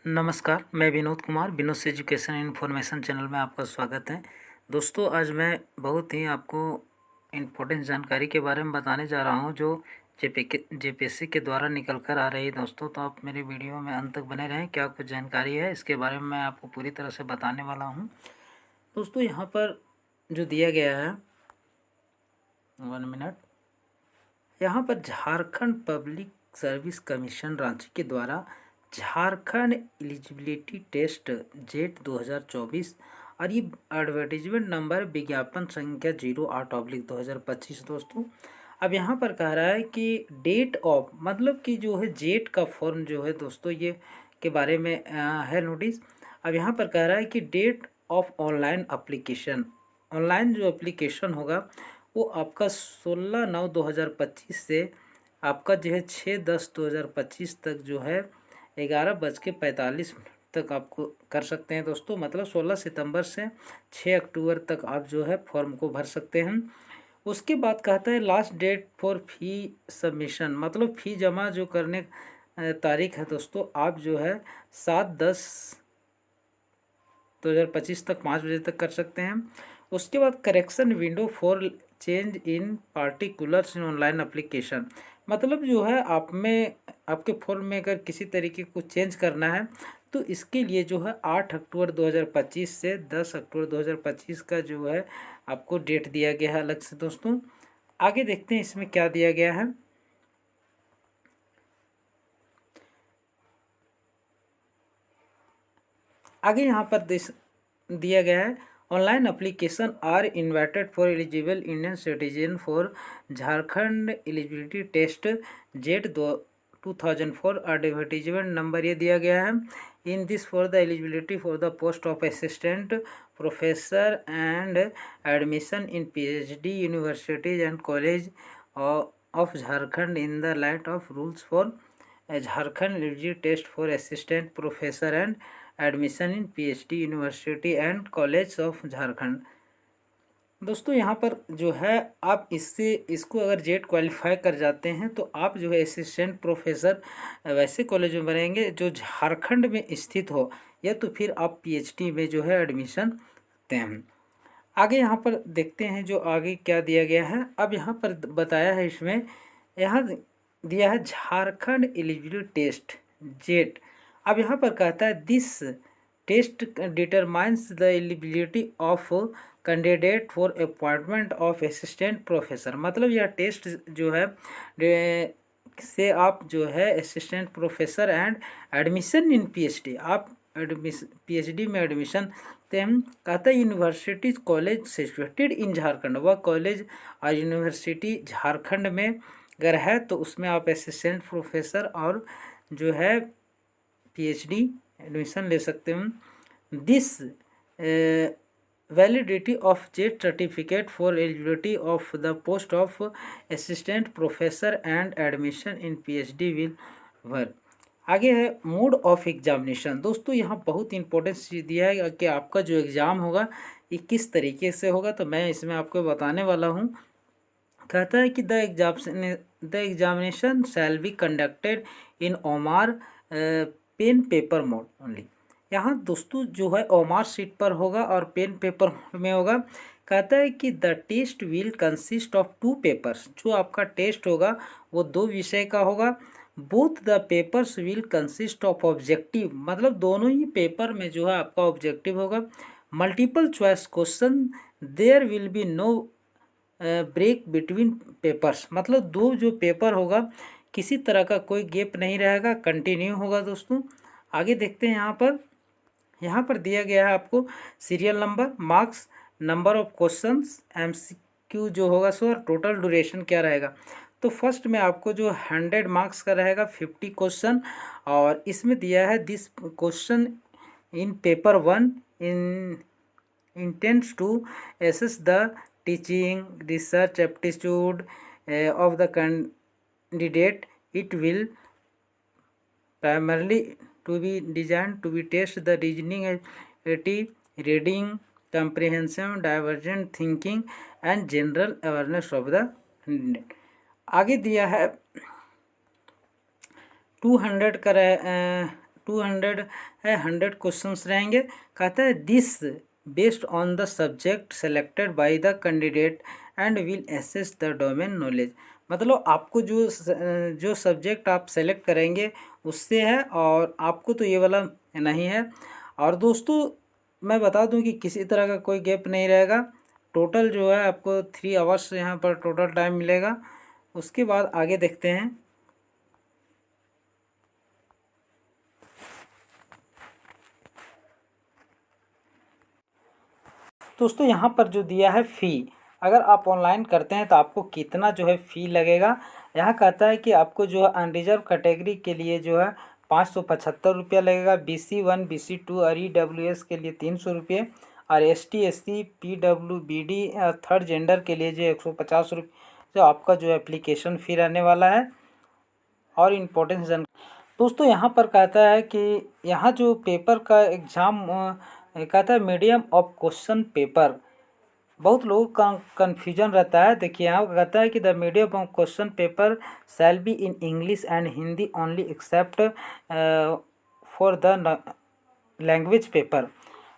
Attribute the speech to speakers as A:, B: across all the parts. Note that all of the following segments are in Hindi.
A: नमस्कार, मैं Vinod Kumar Vinod education information channel में आपका स्वागत है। दोस्तों, आज मैं बहुत ही आपको इम्पोर्टेंट जानकारी के बारे में बताने जा रहा हूं जो जेपीएससी के द्वारा निकल कर आ रही है। दोस्तों, तो आप मेरे वीडियो में अंत तक बने रहें। क्या कुछ जानकारी है इसके बारे में मैं आपको पूरी तरह से बताने वाला हूँ। दोस्तों, यहाँ पर जो दिया गया है 1 मिनट, यहाँ पर Jharkhand public service commission Ranchi के द्वारा झारखंड एलिजिबिलिटी टेस्ट जेट 2024 और ये एडवर्टीजमेंट नंबर विज्ञापन संख्या 08/2025। दोस्तों, अब यहाँ पर कह रहा है कि डेट ऑफ मतलब कि जो है जेट का फॉर्म जो है दोस्तों ये के बारे में है नोटिस। अब यहाँ पर कह रहा है कि date of online application, online जो एप्लीकेशन होगा वो आपका 16/9/2025 से आपका जो है 6/10/2025 तक जो है 11:45 तक आपको कर सकते हैं। दोस्तों, मतलब 16 सितंबर से 6 अक्टूबर तक आप जो है फॉर्म को भर सकते हैं। उसके बाद कहता है last date for fee submission, मतलब फ़ी जमा जो करने तारीख है दोस्तों, आप जो है 7/10/2025 तक 5 बजे तक कर सकते हैं। उसके बाद correction window for change in particulars in online application, मतलब जो है आप में आपके फॉर्म में अगर किसी तरीके को चेंज करना है तो इसके लिए जो है 8 अक्टूबर 2025 से 10 अक्टूबर 2025 का जो है आपको डेट दिया गया है अलग से। दोस्तों, आगे देखते हैं इसमें क्या दिया गया है। आगे यहाँ पर दिया गया है online application are invited for eligible Indian citizen for Jharkhand eligibility test JET 2004 advertisement number ये दिया गया है। In this for the eligibility for the post of assistant professor and admission in PhD universities and college of Jharkhand in the light of rules for Jharkhand eligibility test for assistant professor and admission in PhD university and college of Jharkhand. दोस्तों, यहाँ पर जो है आप इसको अगर जेट क्वालिफाई कर जाते हैं तो आप जो है असिस्टेंट प्रोफेसर वैसे कॉलेज में बनेंगे जो झारखंड में स्थित हो, या तो फिर आप PhD में जो है एडमिशन लेते हैं। आगे यहाँ पर देखते हैं जो आगे क्या दिया गया है। अब यहाँ पर बताया है इसमें, यहाँ दिया है झारखंड एलिजिबिलिटी टेस्ट जेट। अब यहाँ पर कहता है this test determines the eligibility of candidate for appointment of assistant professor, मतलब यह टेस्ट जो है से आप जो है assistant professor and admission in PhD, आप PhD में एडमिशन कहता है universities college situated in Jharkhand, वह कॉलेज और यूनिवर्सिटी झारखंड में अगर है तो उसमें आप असिस्टेंट प्रोफेसर और जो है PhD एडमिशन ले सकते हैं। This validity of jet certificate for eligibility of the post of assistant professor and admission in PhD will work. आगे है मोड ऑफ एग्जामिनेशन। दोस्तों, यहाँ बहुत इंपॉर्टेंट चीज़ दिया है कि आपका जो एग्ज़ाम होगा ये किस तरीके से होगा, तो मैं इसमें आपको बताने वाला हूँ। कहता है कि the examination shall be conducted in OMR pen paper mode only. यहाँ दोस्तों जो है ओमार शीट पर होगा और पेन पेपर मोड में होगा। कहता है कि the test will consist of 2 papers, जो आपका टेस्ट होगा वो 2 विषय का होगा। Both the papers will consist of objective, मतलब दोनों ही पेपर में जो है आपका ऑब्जेक्टिव होगा। Multiple choice question, there will be no break between papers, मतलब 2 जो पेपर होगा किसी तरह का कोई गैप नहीं रहेगा, कंटिन्यू होगा। दोस्तों, आगे देखते हैं। यहाँ पर दिया गया है आपको serial number, marks, number of questions, MCQ जो होगा सो, और टोटल ड्यूरेशन क्या रहेगा। तो फर्स्ट में आपको जो 100 मार्क्स का रहेगा 50 क्वेश्चन, और इसमें दिया है this question in paper 1 in intends to assess the teaching research aptitude of the candidate. It will primarily to be designed to be test the reasoning ability, reading comprehension, divergent thinking and general awareness of the candidate। आगे दिया है 200 का 200 है, 100 क्वेश्चंस रहेंगे। कहता है this based on the subject selected by the candidate and will assess the domain knowledge. मतलब आपको जो सब्जेक्ट आप सेलेक्ट करेंगे उससे है, और आपको तो ये वाला नहीं है। और दोस्तों मैं बता दूं कि किसी तरह का कोई गैप नहीं रहेगा। टोटल जो है आपको 3 आवर्स यहाँ पर टोटल टाइम मिलेगा। उसके बाद आगे देखते हैं। दोस्तों यहाँ पर जो दिया है फ़ी, अगर आप ऑनलाइन करते हैं तो आपको कितना जो है फ़ी लगेगा। यहाँ कहता है कि आपको जो है अनरिजर्व कैटेगरी के लिए जो है 575 रुपया लगेगा, BC1 BC2 और EWS के लिए 300 रुपये, और ST SC PWBD third gender के लिए जो 150 रुपये जो आपका जो एप्लीकेशन फ़ी रहने वाला है। और इम्पोर्टेंस दोस्तों यहाँ पर कहता है कि यहाँ जो पेपर का एग्ज़ाम कहता है मीडियम ऑफ क्वेश्चन पेपर, बहुत लोगों का कन्फ्यूजन रहता है। देखिए यहाँ कहता है कि the medium of question paper shall be in English and Hindi only except for the language paper.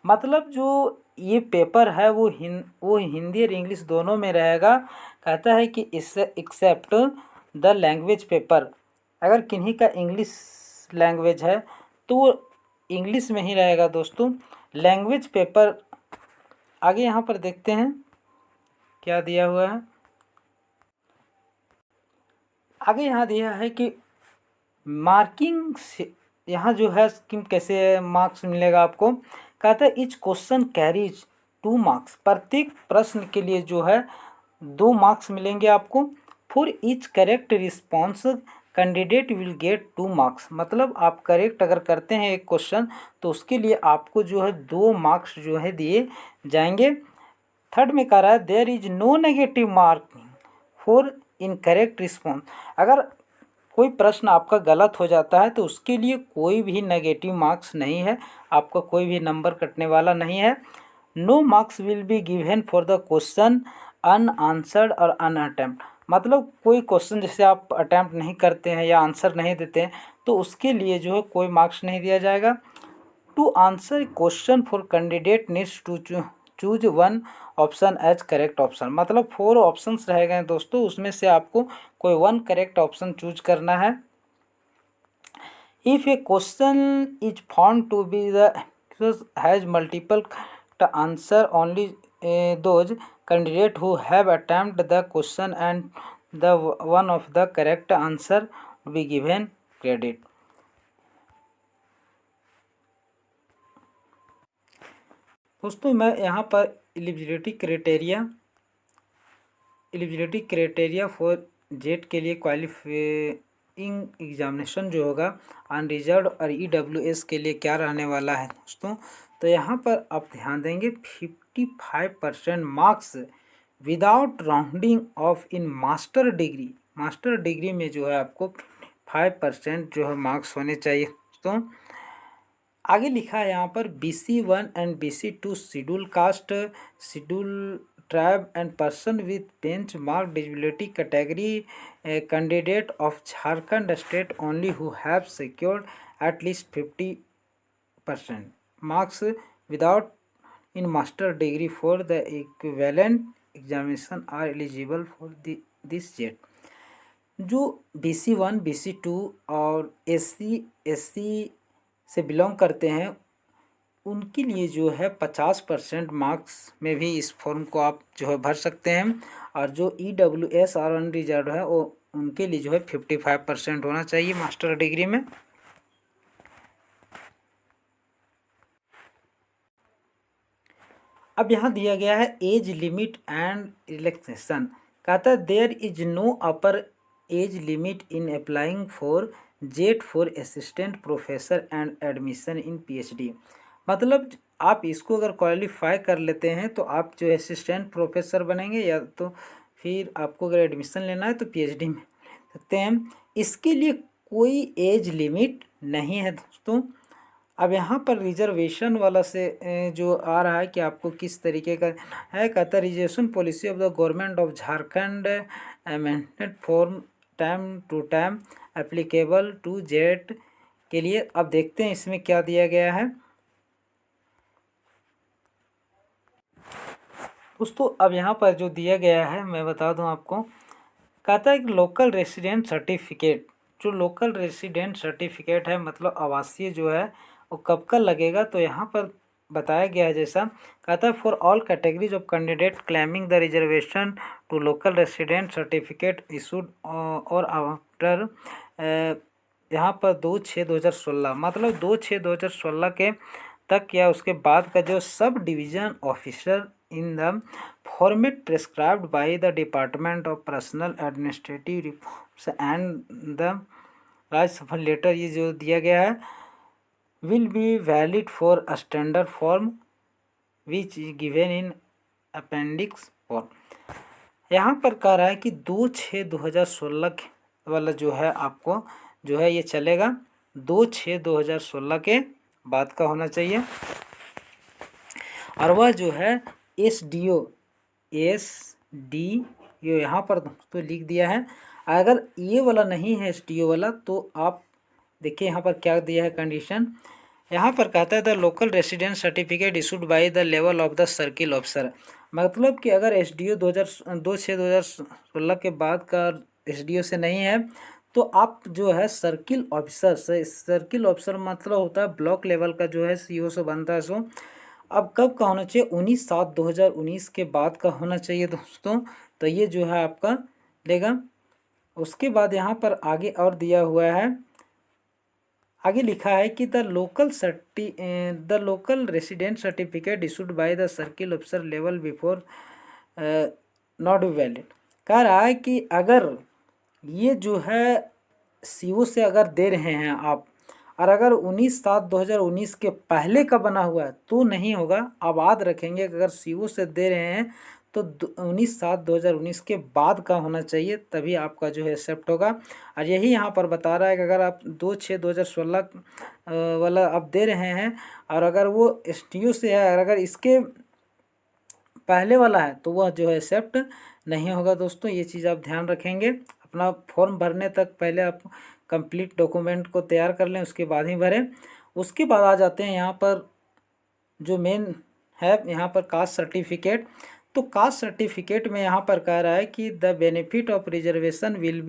A: मतलब जो ये पेपर है वो हिंदी और इंग्लिश दोनों में रहेगा। कहता है कि इससे एक्सेप्ट द लैंग्वेज पेपर, अगर किन्हीं का इंग्लिश लैंग्वेज है तो वो इंग्लिश में ही रहेगा दोस्तों। लैंग्वेज पेपर आगे यहाँ पर देखते हैं क्या दिया हुआ है। आगे यहाँ दिया है कि मार्किंग यहाँ जो है कि कैसे मार्क्स मिलेगा आपको। कहता है ईच क्वेश्चन कैरीज 2 मार्क्स, प्रत्येक प्रश्न के लिए जो है 2 मार्क्स मिलेंगे आपको। For each correct response candidate will get 2 marks. मतलब आप करेक्ट अगर करते हैं एक क्वेश्चन तो उसके लिए आपको जो है 2 मार्क्स जो है दिए जाएंगे। थर्ड में कह रहा है there is no negative marking for incorrect response. अगर कोई प्रश्न आपका गलत हो जाता है तो उसके लिए कोई भी नेगेटिव मार्क्स नहीं है, आपका कोई भी नंबर कटने वाला नहीं है। No marks will be given for the question unanswered और अनअटेम्प्ट। मतलब कोई क्वेश्चन जैसे आप अटैम्प्ट नहीं करते हैं या आंसर नहीं देते हैं तो उसके लिए जो है कोई मार्क्स नहीं दिया जाएगा। To answer question for candidate needs to choose one option as correct option. मतलब 4 ऑप्शंस रह गए दोस्तों, उसमें से आपको कोई 1 करेक्ट ऑप्शन चूज करना है। If a question is found to be the has multiple answer only those candidate who have attempt the question and the one of the correct answer be given credit. दोस्तों मैं यहाँ पर एलिजिबिलिटी क्राइटेरिया फॉर जेट के लिए क्वालिफाइंग एग्जामिनेशन जो होगा अनरिजर्व और EWS के लिए क्या रहने वाला है दोस्तों। तो यहाँ पर आप ध्यान देंगे 55% मार्क्स विदाउट राउंडिंग ऑफ इन मास्टर डिग्री में जो है आपको 5% जो है मार्क्स होने चाहिए दोस्तों। आगे लिखा है यहाँ पर BC1 and BC2 schedule caste, schedule tribe and person with benchmark disability category candidate of Jharkhand state only who have secured at least 50% marks without in master degree for the equivalent examination are eligible for this JET. जो BC1 BC2 और SC SC से बिलोंग करते हैं उनके लिए जो है 50% मार्क्स में भी इस फॉर्म को आप जो है भर सकते हैं। और जो EWS और अनरिजर्व है वो उनके लिए जो है 55% होना चाहिए मास्टर डिग्री में। अब यहाँ दिया गया है एज लिमिट एंड रिलैक्सेशन। कहता है there is no upper age limit in applying for JET for assistant professor and admission in PhD। मतलब आप इसको अगर क्वालिफाई कर लेते हैं तो आप जो असिस्टेंट प्रोफेसर बनेंगे, या तो फिर आपको अगर एडमिशन लेना है तो PhD में सकते हैं। इसके लिए कोई एज लिमिट नहीं है दोस्तों। अब यहाँ पर रिजर्वेशन वाला से जो आ रहा है कि आपको किस तरीके का है। कहता है reservation policy of the government of Jharkhand amended from time to time applicable to JET के लिए। अब देखते हैं इसमें क्या दिया गया है दोस्तों। अब यहाँ पर जो दिया गया है मैं बता दूँ आपको, कहता है कि लोकल रेसिडेंट सर्टिफिकेट, जो लोकल रेसिडेंट सर्टिफिकेट है मतलब आवासीय जो है वो कब का लगेगा, तो यहाँ पर बताया गया है जैसा कहता है for all categories of candidate claiming the reservation to local resident certificate issued और आफ्टर यहाँ पर 2/6/2016 मतलब 2/6/2016 के तक या उसके बाद का जो sub division officer in the format prescribed by the department of personnel administrative reforms and the Rajya Sabha letter, ये जो दिया गया है will be valid for a standard form which is given in appendix form. यहाँ पर कह रहा है कि 2/6/2016 वाला जो है आपको जो है ये चलेगा 2/6/2016 के बाद का होना चाहिए। और वह जो है SDO यहाँ पर तो लिख दिया है। अगर ये वाला नहीं है SDO वाला तो आप देखिए यहाँ पर क्या दिया है कंडीशन। यहाँ पर कहता है the local residence certificate issued by the level of the circle officer, मतलब कि अगर SDO 2/6/2016 के बाद का SDO से नहीं है तो आप जो है सर्किल ऑफिसर से, सर्किल ऑफिसर मतलब होता है ब्लॉक लेवल का जो है CO से बनता है। सो अब कब का होना चाहिए 19/7/2019 के बाद का होना चाहिए दोस्तों। तो ये जो है आपका लेगा। उसके बाद यहाँ पर आगे और दिया हुआ है, आगे लिखा है कि the local resident certificate issued by the circle officer level before not valid. कह रहा है कि अगर ये जो है CO से अगर दे रहे हैं आप, और अगर 19/7/2019 के पहले का बना हुआ है तो नहीं होगा। आप याद रखेंगे कि अगर CO से दे रहे हैं तो 19/7/2019 के बाद का होना चाहिए, तभी आपका जो है एक्सेप्ट होगा। और यही यहाँ पर बता रहा है कि अगर आप 2/6/2016 वाला आप दे रहे हैं और अगर वो SDO से है और अगर इसके पहले वाला है तो वह जो है एक्सेप्ट नहीं होगा दोस्तों। ये चीज़ आप ध्यान रखेंगे। अपना फॉर्म भरने तक पहले आप कंप्लीट डॉक्यूमेंट को तैयार कर लें, उसके बाद ही भरें। उसके बाद आ जाते हैं यहाँ पर जो मेन है यहाँ पर कास्ट सर्टिफिकेट। तो कास्ट सर्टिफिकेट में यहाँ पर कह रहा है कि the benefit of reservation will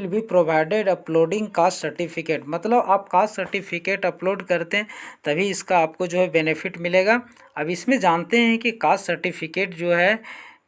A: be provided uploading caste certificate, मतलब आप कास्ट सर्टिफिकेट अपलोड करते हैं तभी इसका आपको जो है बेनिफिट मिलेगा। अब इसमें जानते हैं कि कास्ट सर्टिफिकेट जो है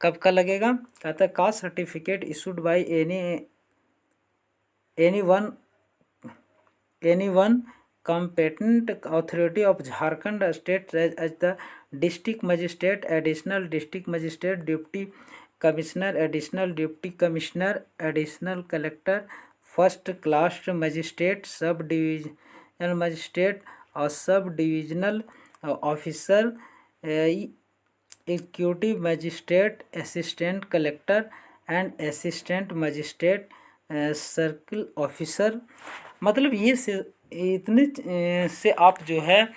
A: कब का लगेगा। कहता है caste certificate issued by any one competent authority of Jharkhand state as the district magistrate, additional district magistrate, deputy commissioner, additional deputy commissioner, additional collector, first class magistrate, sub divisional magistrate और sub divisional officer, executive magistrate, assistant collector and assistant magistrate, circle officer, मतलब ये से इतने से आप जो है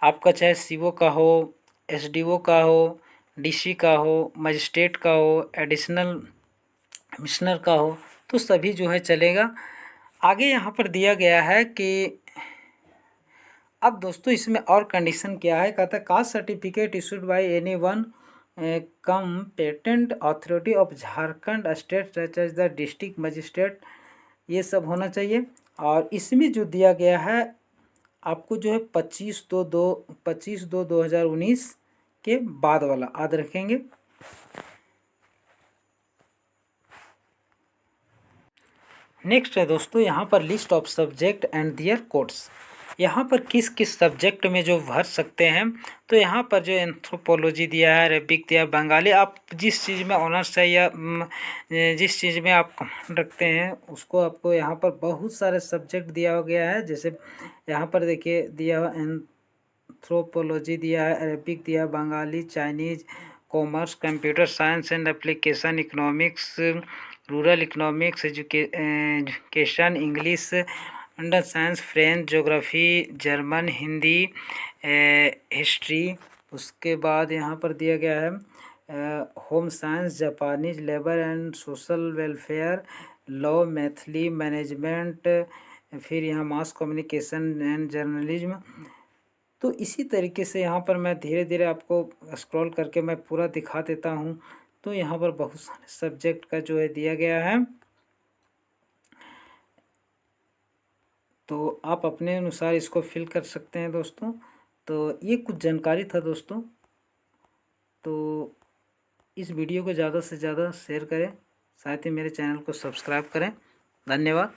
A: आपका चाहे CO का हो, SDO का हो, DC का हो, मजिस्ट्रेट का हो, एडिशनल कमिश्नर का हो, तो सभी जो है चलेगा। आगे यहाँ पर दिया गया है कि अब दोस्तों इसमें और कंडीशन क्या है। कहता है caste certificate issued by any one competent authority of Jharkhand state such as the district magistrate, ये सब होना चाहिए। और इसमें जो दिया गया है आपको जो है 25/2/2019 के बाद वाला याद रखेंगे। नेक्स्ट है दोस्तों यहाँ पर list of subject and their codes. यहाँ पर किस किस सब्जेक्ट में जो भर सकते हैं, तो यहाँ पर जो एंथ्रोपोलॉजी दिया है, अरेबिक दिया, बंगाली, आप जिस चीज़ में ऑनर्स है या जिस चीज़ में आप रखते हैं उसको आपको यहाँ पर बहुत सारे सब्जेक्ट दिया हो गया है। जैसे यहाँ पर देखिए दिया हुआ एंथ्रोपोलॉजी दिया है, अरेबिक दिया, Bengali, Chinese, commerce, computer science and application, economics, rural economics, education, English, under science, French, geography, German, Hindi, history. उसके बाद यहाँ पर दिया गया है home science, Japanese, labour and social welfare, law, Maithili, management, फिर यहाँ मास कम्युनिकेशन एंड जर्नलिज्म। तो इसी तरीके से यहाँ पर मैं धीरे धीरे आपको स्क्रॉल करके मैं पूरा दिखा देता हूँ। तो यहाँ पर बहुत सारे सब्जेक्ट का जो है दिया गया है, तो आप अपने अनुसार इसको फिल कर सकते हैं दोस्तों। तो ये कुछ जानकारी था दोस्तों। तो इस वीडियो को ज़्यादा से ज़्यादा शेयर करें, साथ ही मेरे चैनल को सब्सक्राइब करें। धन्यवाद।